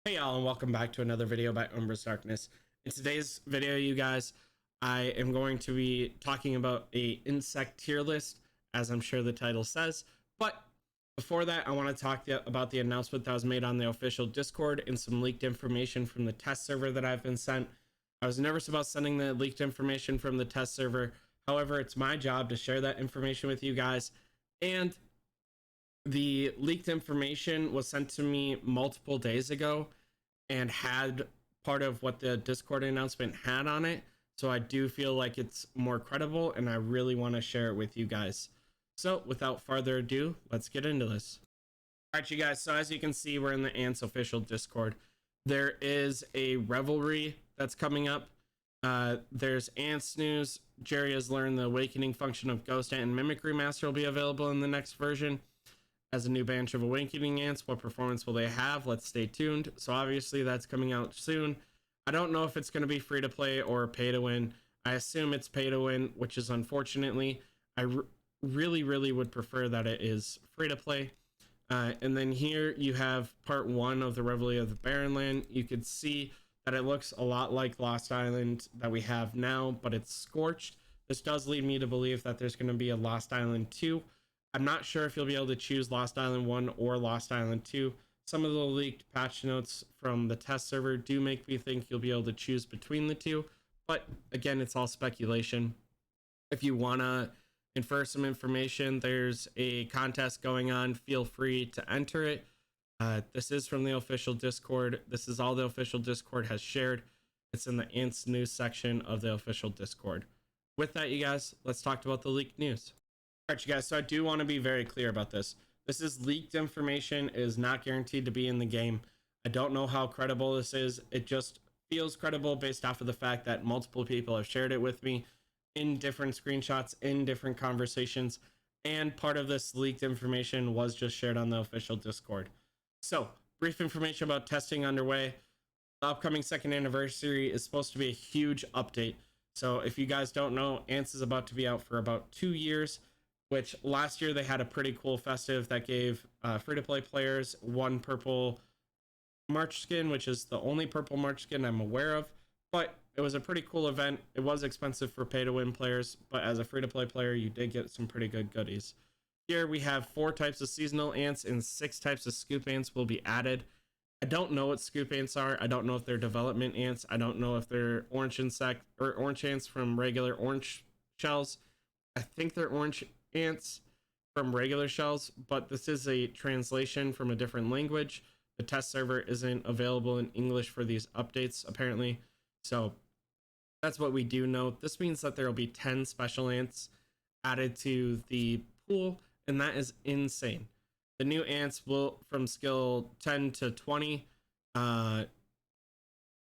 Hey y'all, and welcome back to another video by UmbrasDarkness. In today's video, you guys, I am going to be talking about a insect tier list, as I'm sure the title says. But before that, I want to talk about the announcement that was made on the official Discord and some leaked information from the test server that I've been sent. I was nervous about sending the leaked information from the test server. However, it's my job to share that information with you guys. And the leaked information was sent to me multiple days ago and had part of what the Discord announcement had on it. So I do feel like it's more credible and I really want to share it with you guys. So without further ado, let's get into this. All right, you guys. So as you can see, we're in the Ants official Discord. There is a revelry that's coming up. There's Ants news. Jerry has learned the awakening function of Ghost Ant and Mimicry Master will be available in the next version as a new batch of awakening ants. What performance will they have? Let's stay tuned. So obviously that's coming out soon. I don't know if it's going to be free to play or pay to win. I assume it's pay to win, which is unfortunately. I really would prefer that it is free to play. And then here you have part one of the Reveille of the Barrenland. You could see that it looks a lot like Lost Island that we have now, but it's scorched. This does lead me to believe that there's going to be a Lost Island 2. I'm not sure if you'll be able to choose Lost Island 1 or Lost Island 2. Some of the leaked patch notes from the test server do make me think you'll be able to choose between the two, but again, it's all speculation. If you want to infer some information, there's a contest going on. Feel free to enter it. This is from the official Discord. This is all the official Discord has shared. It's in the Ants news section of the official Discord. With that, you guys, let's talk about the leaked news. All right, you guys, so I do want to be very clear about this. This is leaked information. It is not guaranteed to be in the game. I don't know how credible this is. It just feels credible based off of the fact that multiple people have shared it with me in different screenshots, in different conversations, and part of this leaked information was just shared on the official Discord. So, brief information about testing underway. The upcoming second anniversary is supposed to be a huge update. So, if you guys don't know, Ants is about to be out for about 2 years, which last year they had a pretty cool festive that gave free-to-play players one purple March skin, which is the only purple March skin I'm aware of. But it was a pretty cool event. It was expensive for pay-to-win players, but as a free-to-play player, you did get some pretty good goodies. Here we have 4 types of seasonal ants and 6 types of scoop ants will be added. I don't know what scoop ants are. I don't know if they're development ants. I don't know if they're orange insect or orange ants from regular orange shells. I think they're orange ants from regular shells, but this is a translation from a different language. The test server isn't available in English for these updates, apparently. So that's what we do know. This means that there will be 10 special ants added to the pool, and that is insane. The new ants will from skill 10 to 20.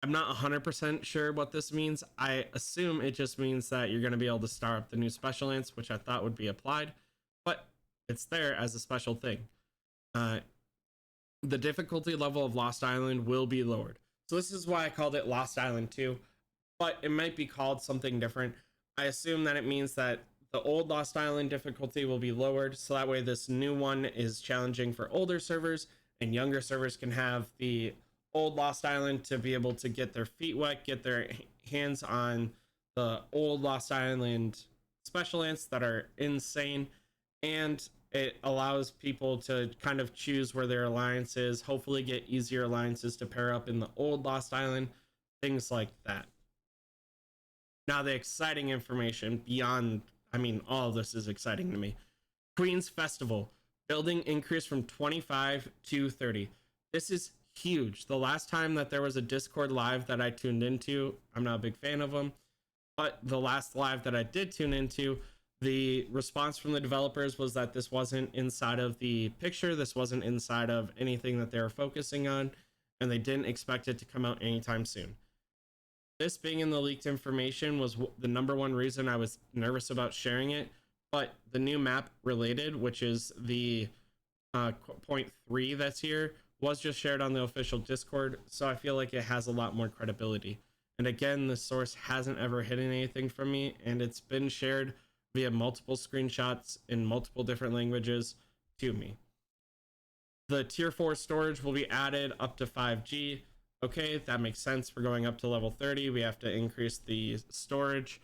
I'm not 100% sure what this means. I assume it just means that you're going to be able to star up the new special ants, which I thought would be applied, but it's there as a special thing. The difficulty level of Lost Island will be lowered. So this is why I called it Lost Island 2, but it might be called something different. I assume that it means that the old Lost Island difficulty will be lowered, so that way this new one is challenging for older servers, and younger servers can have the old Lost Island to be able to get their feet wet, get their hands on the old Lost Island special ants that are insane, and it allows people to kind of choose where their alliance is, hopefully get easier alliances to pair up in the old Lost Island, things like that. Now, the exciting information beyond, all of this is exciting to me. Queen's Festival, building increase from 25 to 30. This is huge. The last time that there was a Discord live that I tuned into, I'm not a big fan of them, but the last live that I did tune into, the response from the developers was that this wasn't inside of the picture, this wasn't inside of anything that they were focusing on, and they didn't expect it to come out anytime soon. This being in the leaked information was the number one reason I was nervous about sharing it, but the new map related, which is the point 3 that's here, was just shared on the official Discord, so I feel like it has a lot more credibility. And again, the source hasn't ever hidden anything from me, and it's been shared via multiple screenshots in multiple different languages to me. The tier 4 storage will be added up to 5G. Okay, that makes sense. We're going up to level 30. We have to increase the storage.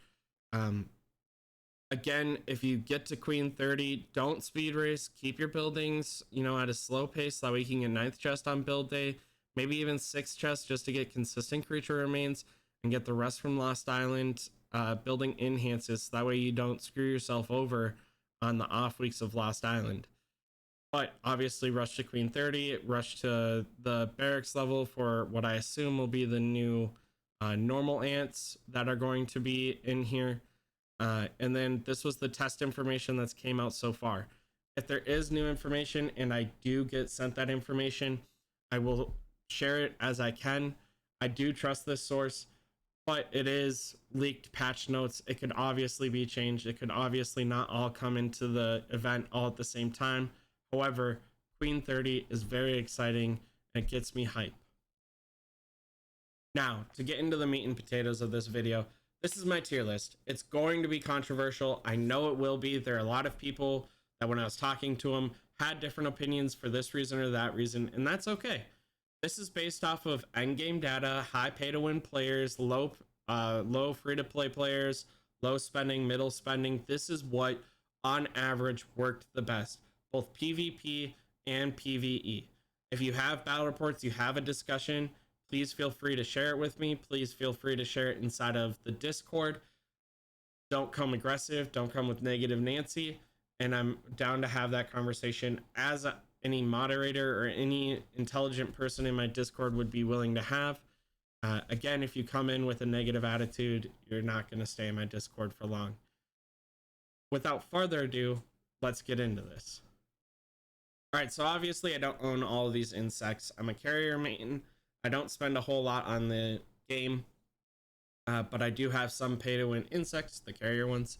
Again, if you get to Queen 30, don't speed race. Keep your buildings, at a slow pace so that we can get 9th chest on build day. Maybe even 6th chest just to get consistent creature remains and get the rest from Lost Island building enhances. That way you don't screw yourself over on the off weeks of Lost Island. But obviously rush to Queen 30, rush to the barracks level for what I assume will be the new normal ants that are going to be in here. And then this was the test information that's came out so far. If there is new information and I do get sent that information, I will share it as I can. I do trust this source, but it is leaked patch notes. It could obviously be changed. It could obviously not all come into the event all at the same time. However, Queen 30 is very exciting and it gets me hype. Now, to get into the meat and potatoes of this video, this is my tier list. It's going to be controversial. I know it will be. There are a lot of people that when I was talking to them had different opinions for this reason or that reason, and that's okay. This is based off of endgame data, high pay to win players, low free to play players, low spending, middle spending. This is what on average worked the best, both PvP and PvE. If you have battle reports, you have a discussion, please feel free to share it with me. Please feel free to share it inside of the Discord. Don't come aggressive. Don't come with negative Nancy. And I'm down to have that conversation as any moderator or any intelligent person in my Discord would be willing to have. Again, if you come in with a negative attitude, you're not going to stay in my Discord for long. Without further ado, let's get into this. All right, so obviously I don't own all of these insects. I'm a carrier main. I don't spend a whole lot on the game, but I do have some pay to win insects, the carrier ones.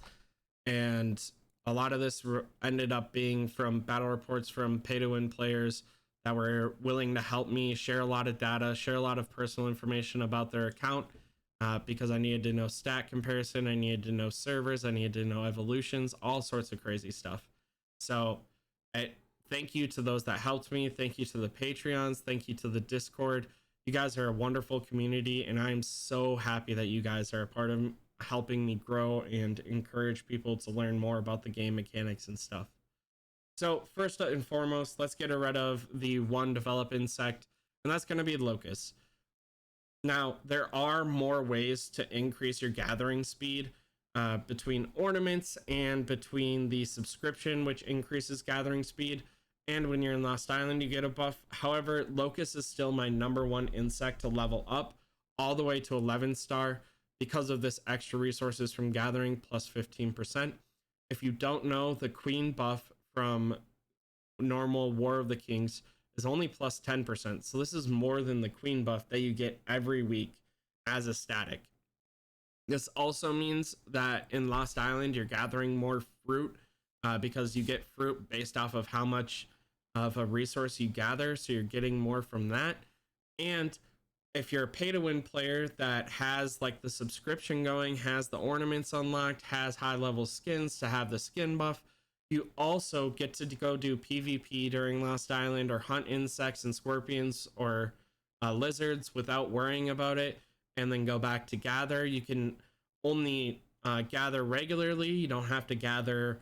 And a lot of this ended up being from battle reports from pay to win players that were willing to help me share a lot of data, share a lot of personal information about their account, because I needed to know stat comparison, I needed to know servers, I needed to know evolutions, all sorts of crazy stuff. So thank you to those that helped me. Thank you to the Patreons. Thank you to the Discord. You guys are a wonderful community, and I'm so happy that you guys are a part of helping me grow and encourage people to learn more about the game mechanics and stuff. So first and foremost, let's get rid of the one develop insect, and that's going to be locust. Now, there are more ways to increase your gathering speed between ornaments and between the subscription, which increases gathering speed. And when you're in Lost Island, you get a buff. However, locust is still my #1 insect to level up all the way to 11 star because of this extra resources from gathering plus 15%. If you don't know, the queen buff from normal War of the Kings is only plus 10%. So this is more than the queen buff that you get every week as a static. This also means that in Lost Island, you're gathering more fruit because you get fruit based off of how much of a resource you gather. So you're getting more from that. And if you're a pay to win player that has like the subscription going, has the ornaments unlocked, has high level skins to have the skin buff, you also get to go do PvP during Lost Island or hunt insects and scorpions or lizards without worrying about it, and then go back to gather. You can only gather regularly. You don't have to gather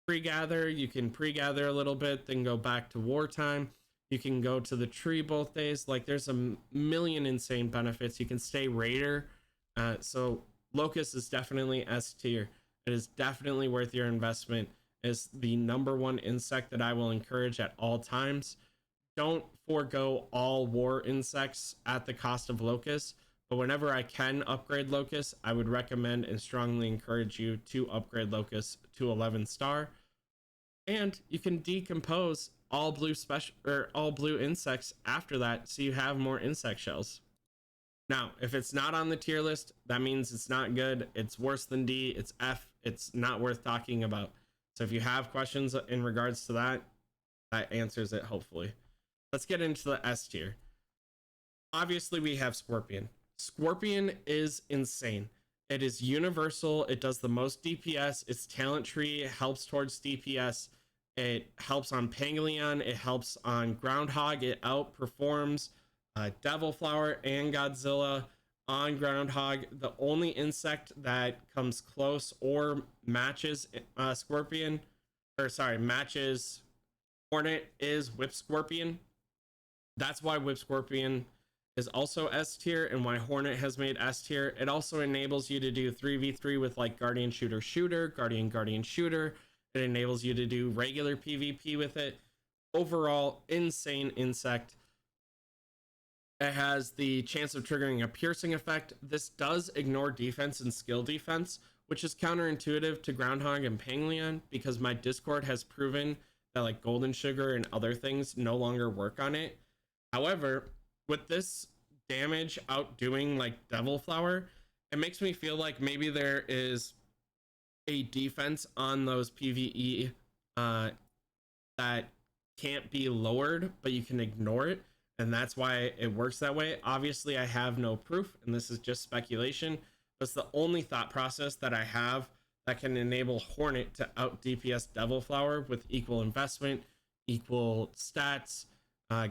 pre-gather. You can pre-gather a little bit, then go back to wartime. You can go to the tree both days. Like, there's a million insane benefits. You can stay raider. So locust is definitely S tier. It is definitely worth your investment. It's the #1 insect that I will encourage at all times. Don't forego all war insects at the cost of locust, but whenever I can upgrade locust, I would recommend and strongly encourage you to upgrade locust to 11 star. And you can decompose all blue insects after that, so you have more insect shells. Now, if it's not on the tier list, that means it's not good. It's worse than D. It's F. It's not worth talking about. So if you have questions in regards to that, that answers it, hopefully. Let's get into the S tier. Obviously, we have Scorpion. Scorpion is insane. It is universal. It does the most DPS. Its talent tree helps towards DPS. It helps on Pangolian. It helps on Groundhog. It outperforms Devil Flower and Godzilla on Groundhog. The only insect that comes close or matches Scorpion, or sorry, matches Hornet is Whip Scorpion. That's why Whip Scorpion is also S tier and why Hornet has made S tier. It also enables you to do 3v3 with like Guardian Shooter Shooter, Guardian Shooter. It enables you to do regular PvP with it. Overall, insane insect. It has the chance of triggering a piercing effect. This does ignore defense and skill defense, which is counterintuitive to Groundhog and Pangolian because my Discord has proven that like Golden Sugar and other things no longer work on it. However, with this damage outdoing like Devil Flower, it makes me feel like maybe there is a defense on those PvE that can't be lowered, but you can ignore it. And that's why it works that way. Obviously, I have no proof, and this is just speculation. That's the only thought process that I have that can enable Hornet to out DPS Devil Flower with equal investment, equal stats,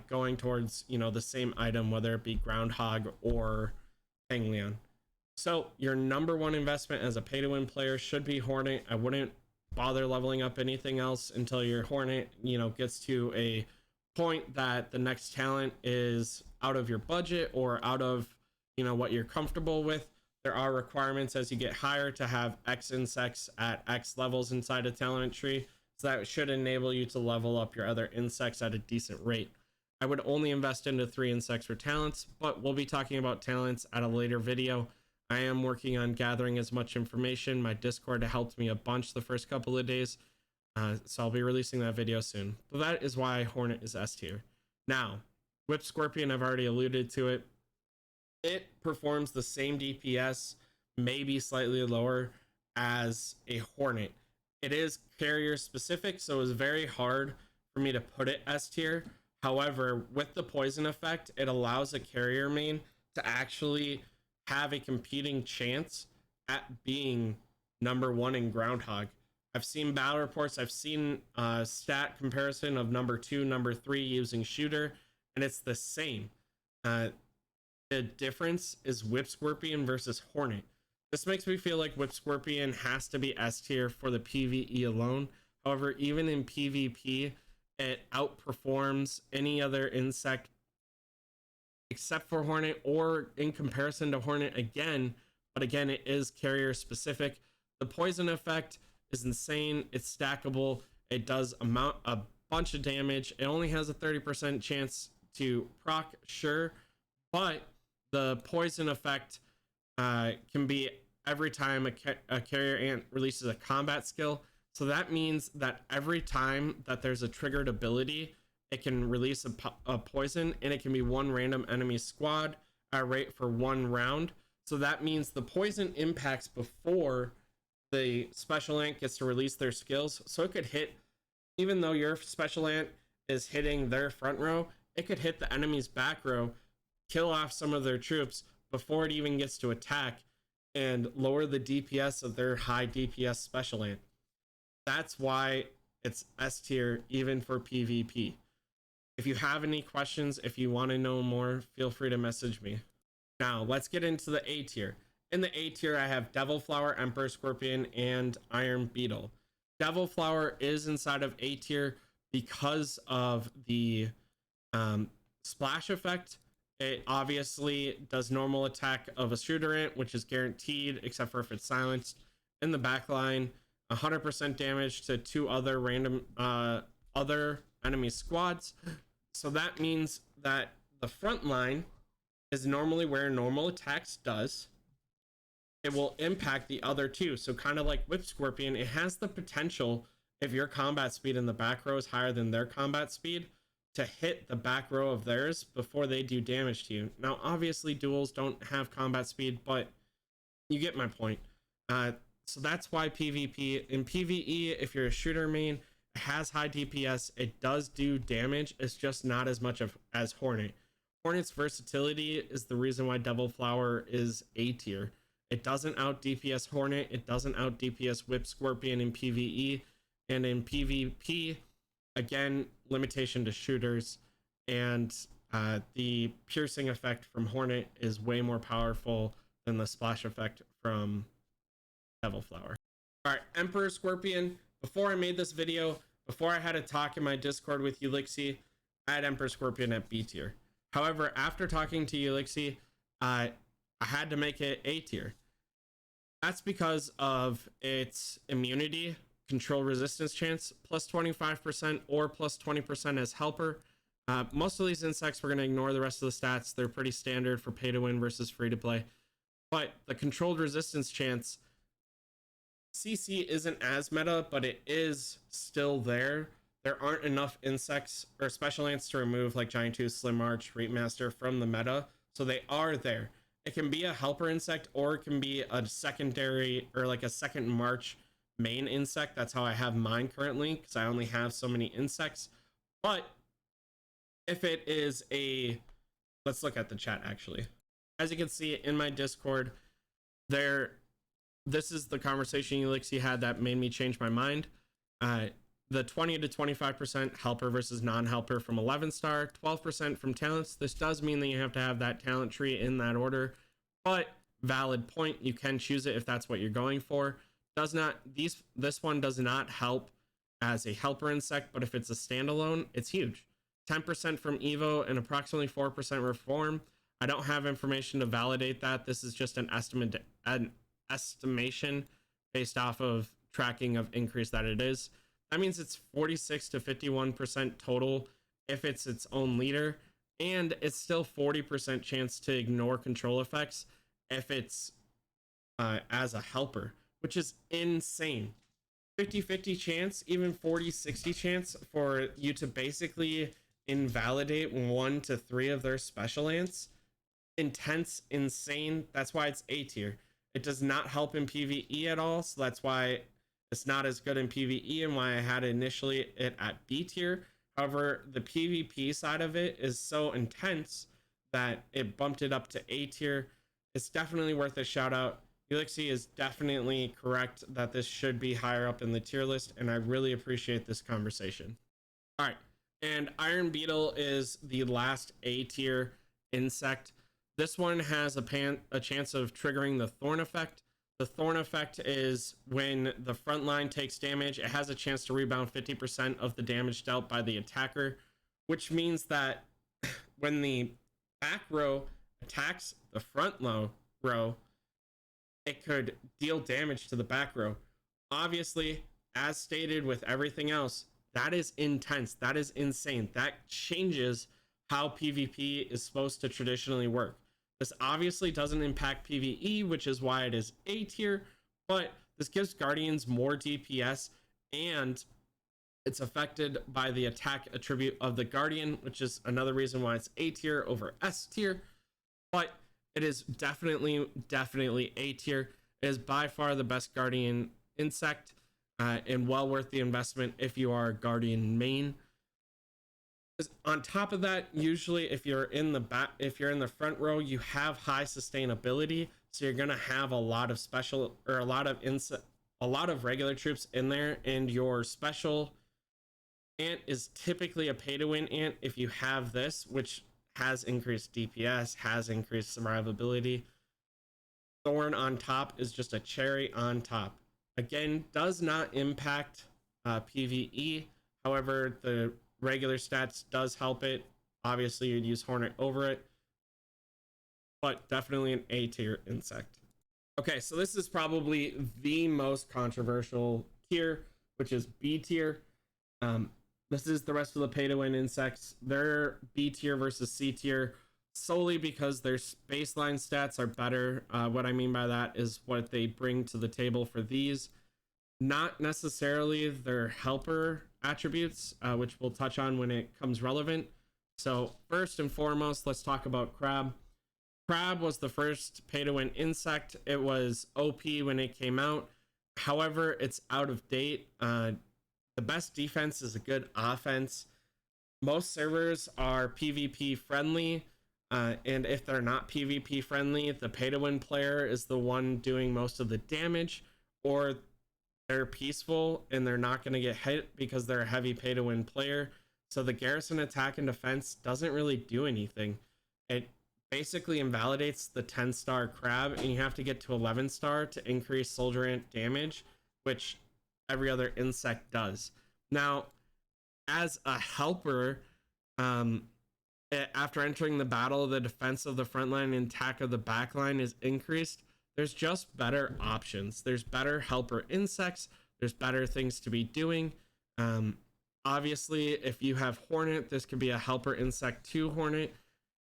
going towards, you know, the same item, whether it be Groundhog or Pangolian. So your number one investment as a pay-to-win player should be Hornet. I wouldn't bother leveling up anything else until your Hornet, you know, gets to a point that the next talent is out of your budget or out of, you know, what you're comfortable with. There are requirements as you get higher to have X insects at X levels inside a talent tree. So that should enable you to level up your other insects at a decent rate. I would only invest into 3 insects for talents, but we'll be talking about talents at a later video. I am working on gathering as much information. My Discord helped me a bunch the first couple of days. So I'll be releasing that video soon. But that is why Hornet is S tier. Now, Whip Scorpion, I've already alluded to it. It performs the same DPS, maybe slightly lower, as a Hornet. It is carrier specific, so it's very hard for me to put it S tier. However, with the poison effect, it allows a carrier main to actually have a competing chance at being number 1 in Groundhog. I've seen battle reports, I've seen stat comparison of number 2, number 3 using Shooter, and it's the same. The difference is Whip Scorpion versus Hornet. This makes me feel like Whip Scorpion has to be S tier for the PvE alone. However, even in PvP, it outperforms any other insect except for Hornet, or in comparison to Hornet again, but again, it is carrier specific. The poison effect is insane. It's stackable. It does amount a bunch of damage. It only has a 30% chance to proc, sure, but the poison effect can be every time a carrier ant releases a combat skill. So that means that every time that there's a triggered ability, it can release a poison, and it can be one random enemy squad rate for 1 round. So that means the poison impacts before the special ant gets to release their skills. So it could hit, even though your special ant is hitting their front row, it could hit the enemy's back row, kill off some of their troops before it even gets to attack, and lower the DPS of their high DPS special ant. That's why it's S tier even for PvP. If you have any questions, if you want to know more, feel free to message me. Now, let's get into the A tier. In the A tier, I have Devil Flower, Emperor Scorpion, and Iron Beetle. Devil Flower is inside of A tier because of the splash effect. It obviously does normal attack of a shooter ant, which is guaranteed, except for if it's silenced. In the backline, 100% damage to 2 other random other enemy squads. So that means that the front line is normally where normal attacks does. It will impact the other 2. So kind of like Whip Scorpion, it has the potential, if your combat speed in the back row is higher than their combat speed, to hit the back row of theirs before they do damage to you. Now, obviously, duels don't have combat speed, but you get my point. So that's why PvP. In PvE, if you're a shooter main, it has high DPS, it does do damage, it's just not as much as Hornet. Hornet's versatility is the reason why Devil Flower is A tier. It doesn't out DPS Hornet, it doesn't out DPS Whip Scorpion in PvE, and in PvP, Again, limitation to shooters, and the piercing effect from Hornet is way more powerful than the splash effect from Devil Flower. All right, Emperor Scorpion. Before I made this video, before I had a talk in my Discord with Ulixi, I had Emperor Scorpion at B tier. However, after talking to Ulixi, I had to make it A tier. That's because of its immunity, control resistance chance, plus 25% or plus 20% as helper. Most of these insects, we're going to ignore the rest of the stats. They're pretty standard for pay to win versus free to play. But the controlled resistance chance, CC isn't as meta, but it is still there. There aren't enough insects or special ants to remove like Giant Tooth, Slim March, Reapmaster from the meta. So they are there. It can be a helper insect, or it can be a secondary or like a second March main insect. That's how I have mine currently, because I only have so many insects. But if it is a, let's look at the chat actually. As you can see in my Discord, this is the conversation Ulixi had that made me change my mind. The 20 to 25% helper versus non-helper from 11 star, 12% from talents. This does mean that you have to have that talent tree in that order, but valid point. You can choose it if that's what you're going for. This one does not help as a helper insect, but if it's a standalone, it's huge. 10% from Evo and approximately 4% Reform. I don't have information to validate that. This is just an estimation based off of tracking of increase that it is. That means it's 46 to 51% total if it's its own leader, and it's still 40% chance to ignore control effects if it's as a helper, which is insane. 50-50 chance, even 40-60 chance for you to basically invalidate 1 to 3 of their special ants. Intense, insane. That's why it's A tier. It does not help in PvE at all, so that's why it's not as good in PvE and why I had initially it at B tier. However, the PvP side of it is so intense that it bumped it up to A tier. It's definitely worth a shout out. Ulixi is definitely correct that this should be higher up in the tier list, and I really appreciate this conversation. All right, and Iron Beetle is the last A tier insect. This one has a chance of triggering the Thorn effect. The Thorn effect is when the front line takes damage, it has a chance to rebound 50% of the damage dealt by the attacker, which means that when the back row attacks the front row, it could deal damage to the back row. Obviously, as stated with everything else, that is intense. That is insane. That changes how PvP is supposed to traditionally work. This obviously doesn't impact PvE, which is why it is A tier, but this gives Guardians more DPS, and it's affected by the attack attribute of the Guardian, which is another reason why it's A tier over S tier. But it is definitely A tier. It is by far the best Guardian insect, and well worth the investment if you are a Guardian main. On top of that, usually if you're in the front row, you have high sustainability, so you're gonna have a lot of special or a lot of regular troops in there, and your special ant is typically a pay to win ant if you have this, which has increased DPS, has increased survivability. Thorn on top is just a cherry on top. Again, does not impact PvE. However, the regular stats does help it. Obviously, you'd use Hornet over it, but definitely an A tier insect. Okay, so this is probably the most controversial tier, which is B tier. This is the rest of the pay to win insects. They're B tier versus C tier solely because their baseline stats are better. What I mean by that is what they bring to the table for these, not necessarily their helper attributes, which we'll touch on when it comes relevant. So first and foremost, let's talk about Crab. Crab was the first pay to win insect. It was OP when it came out. However, it's out of date. The best defense is a good offense. Most servers are PvP friendly, and if they're not PvP friendly, the pay to win player is the one doing most of the damage, or They're peaceful and they're not going to get hit because they're a heavy pay to win player. So the garrison attack and defense doesn't really do anything. It basically invalidates the 10-star crab, and you have to get to 11-star to increase soldier ant damage, which every other insect does. Now, as a helper, after entering the battle, the defense of the front line and attack of the back line is increased. There's just better options. There's better helper insects. There's better things to be doing. Obviously, if you have Hornet, this could be a helper insect 2 Hornet.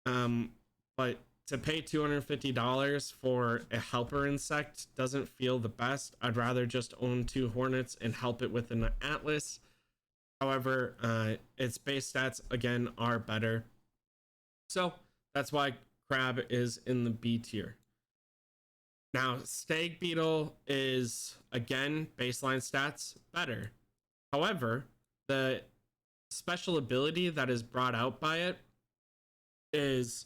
But to pay $250 for a helper insect doesn't feel the best. I'd rather just own 2 Hornets and help it with an Atlas. However, its base stats, again, are better. So that's why Crab is in the B tier. Now, Stag Beetle is, again, baseline stats better. However, the special ability that is brought out by it is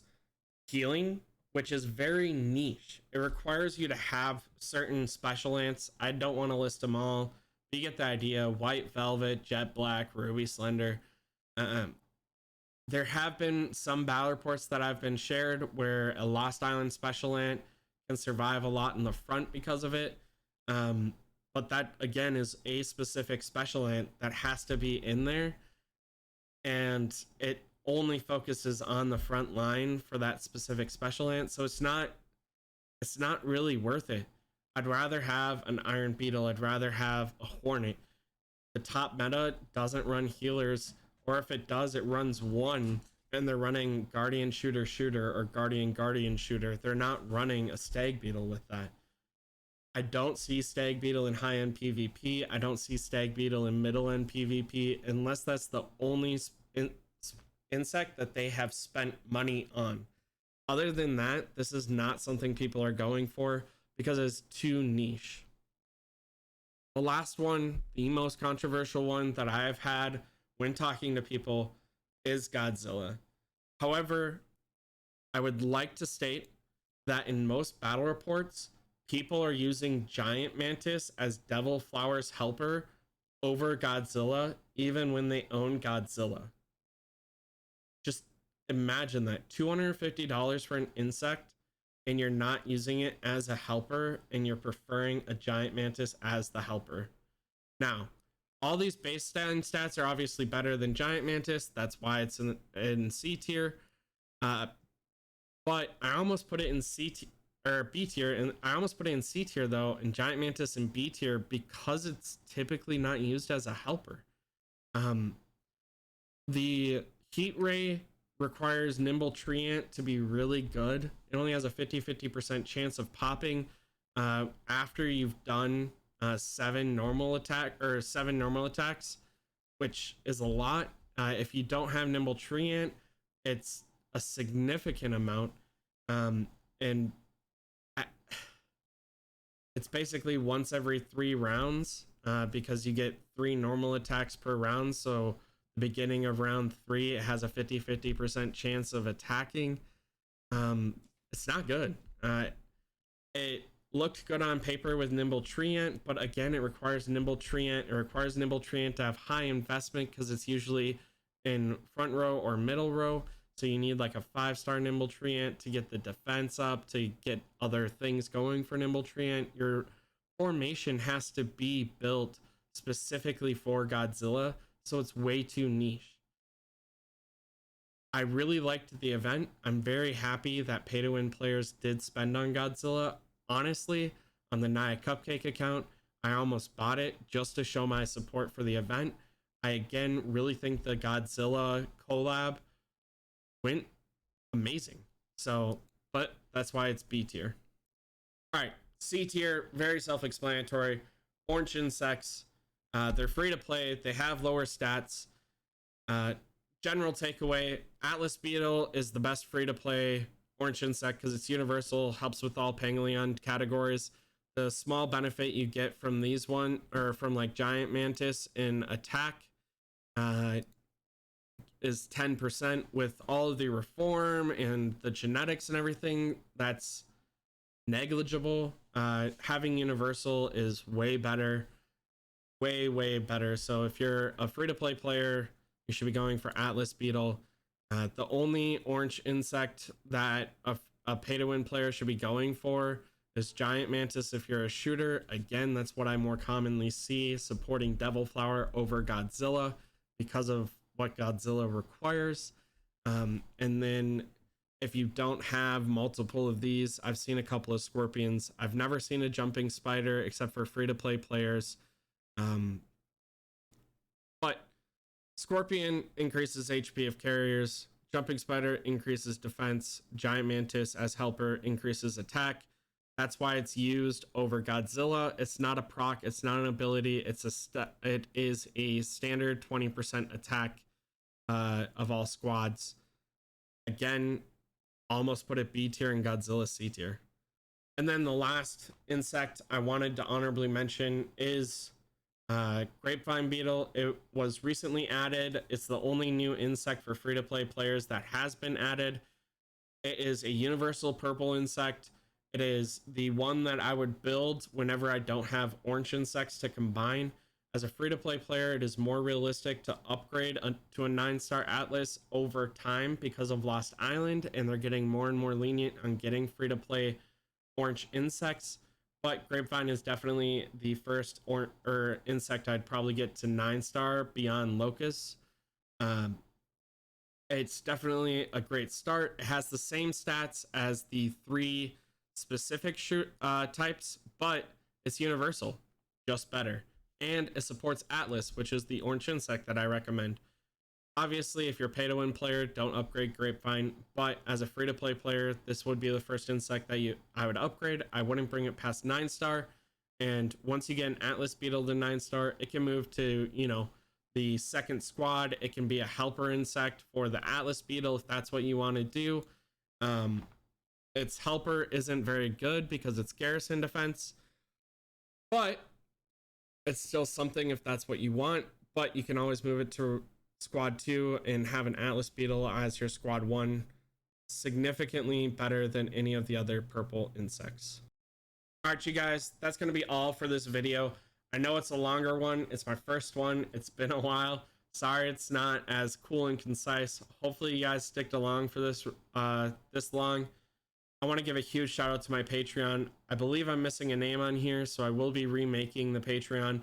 healing, which is very niche. It requires you to have certain special ants. I don't want to list them all. You get the idea. White Velvet, Jet Black, Ruby Slender. There have been some battle reports that I've been shared where a Lost Island special ant can survive a lot in the front because of it. But that, again, is a specific special ant that has to be in there. And it only focuses on the front line for that specific special ant. So it's not really worth it. I'd rather have an Iron Beetle. I'd rather have a Hornet. The top meta doesn't run healers, or if it does, it runs one, and they're running Guardian Shooter Shooter or Guardian Shooter. They're not running a Stag Beetle with that. I don't see Stag Beetle in high-end PvP. I don't see Stag Beetle in middle-end PvP unless that's the only insect that they have spent money on. Other than that, this is not something people are going for because it's too niche. The last one, the most controversial one that I have had when talking to people, is Godzilla. However, I would like to state that in most battle reports, people are using Giant Mantis as Devil Flower's helper over Godzilla, even when they own Godzilla. Just imagine that. $250 for an insect, and you're not using it as a helper, and you're preferring a Giant Mantis as the helper. Now, all these base stats are obviously better than Giant Mantis. That's why it's in C tier. But I almost put it in B tier, and I almost put it in C tier though, and Giant Mantis in B tier because it's typically not used as a helper. The Heat Ray requires Nimble Treant to be really good. It only has a 50% chance of popping after you've done 7 normal attacks, which is a lot. If you don't have Nimble Treant, it's a significant amount, and it's basically once every 3 rounds because you get 3 normal attacks per round. So the beginning of round 3, it has a 50% chance of attacking. It's not good. It looked good on paper with Nimble Treant, but again, it requires Nimble Treant. It requires Nimble Treant to have high investment because it's usually in front row or middle row. So you need like a 5-star Nimble Treant to get the defense up, to get other things going for Nimble Treant. Your formation has to be built specifically for Godzilla, so it's way too niche. I really liked the event. I'm very happy that pay-to-win players did spend on Godzilla. Honestly, on the Naya Cupcake account, I almost bought it just to show my support for the event. I again really think the Godzilla collab went amazing. So, but that's why it's B tier. All right, C tier, very self-explanatory. Orange insects, they're free to play. They have lower stats. General takeaway: Atlas Beetle is the best free to play orange insect because it's universal, helps with all Pangolion categories. The small benefit you get from these from like Giant Mantis in attack is 10%. With all of the reform and the genetics and everything, that's negligible. Having universal is way better. way better. So if you're a free-to-play player, you should be going for Atlas Beetle. The only orange insect that a pay-to-win player should be going for is Giant Mantis if you're a shooter. Again, that's what I more commonly see, supporting Devil Flower over Godzilla because of what Godzilla requires. And then if you don't have multiple of these, I've seen a couple of scorpions. I've never seen a jumping spider except for free-to-play players. But Scorpion increases HP of carriers. Jumping Spider increases defense. Giant Mantis as helper increases attack. That's why it's used over Godzilla. It's not a proc. It's not an ability. It is a standard 20% attack of all squads. Again, almost put it B tier and Godzilla C tier. And then the last insect I wanted to honorably mention is Grapevine Beetle. It was recently added. It's the only new insect for free-to-play players that has been added. It is a universal purple insect. It is the one that I would build whenever I don't have orange insects to combine. As a free-to-play player, it is more realistic to upgrade to a 9-star Atlas over time because of Lost Island, and they're getting more and more lenient on getting free-to-play orange insects. But Grapevine is definitely the first insect I'd probably get to 9-star beyond Locust. It's definitely a great start. It has the same stats as the 3 specific types, but it's universal, just better. And it supports Atlas, which is the orange insect that I recommend. Obviously, if you're a pay-to-win player, don't upgrade Grapevine, but as a free-to-play player, this would be the first insect that I would upgrade. I wouldn't bring it past 9-star, and once you get an Atlas Beetle to 9-star, it can move to, the second squad. It can be a helper insect for the Atlas Beetle if that's what you want to do. Its helper isn't very good because it's garrison defense, but it's still something if that's what you want. But you can always move it to squad 2 and have an Atlas Beetle as your squad 1. Significantly better than any of the other purple insects. All right, you guys, that's going to be all for this video. I know it's a longer one. It's my first one. It's been a while. Sorry it's not as cool and concise. Hopefully you guys sticked along for this this long. I want to give a huge shout out to my Patreon. I believe I'm missing a name on here, so I will be remaking the Patreon.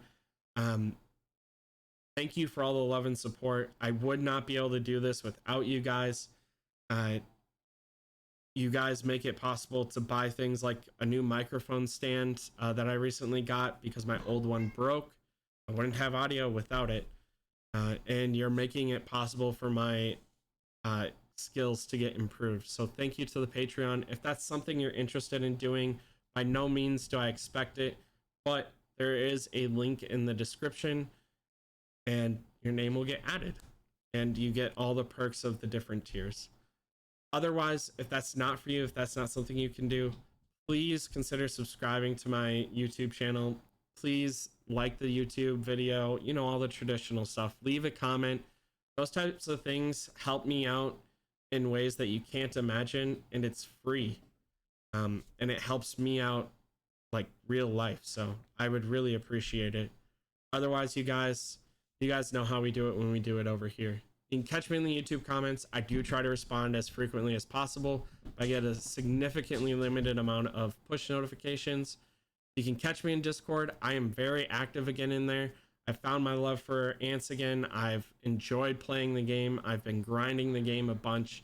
Thank you for all the love and support. I would not be able to do this without you guys. You guys make it possible to buy things like a new microphone stand that I recently got because my old one broke. I wouldn't have audio without it. And you're making it possible for my skills to get improved. So thank you to the Patreon. If that's something you're interested in doing, by no means do I expect it, but there is a link in the description and your name will get added and you get all the perks of the different tiers. Otherwise, if that's not for you, if that's not something you can do, please consider subscribing to my YouTube channel. Please like the YouTube video, all the traditional stuff. Leave a comment. Those types of things help me out in ways that you can't imagine, and it's free. And it helps me out like real life. So I would really appreciate it. Otherwise, you guys know how we do it when we do it over here. You can catch me in the YouTube comments. I do try to respond as frequently as possible. I get a significantly limited amount of push notifications. You can catch me in Discord. I am very active again in there. I found my love for ants again. I've enjoyed playing the game. I've been grinding the game a bunch.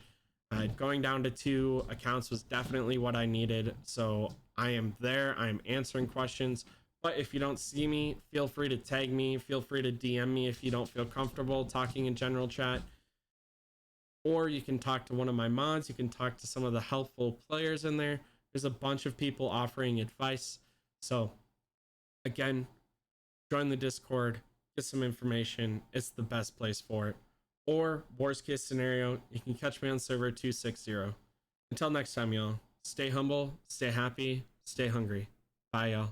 Going down to 2 accounts was definitely what I needed. So I am there. I am answering questions. But if you don't see me, feel free to tag me. Feel free to DM me if you don't feel comfortable talking in general chat. Or you can talk to one of my mods. You can talk to some of the helpful players in there. There's a bunch of people offering advice. So again, join the Discord, get some information. It's the best place for it. Or worst case scenario, you can catch me on server 260. Until next time, y'all, stay humble, stay happy, stay hungry. Bye, y'all.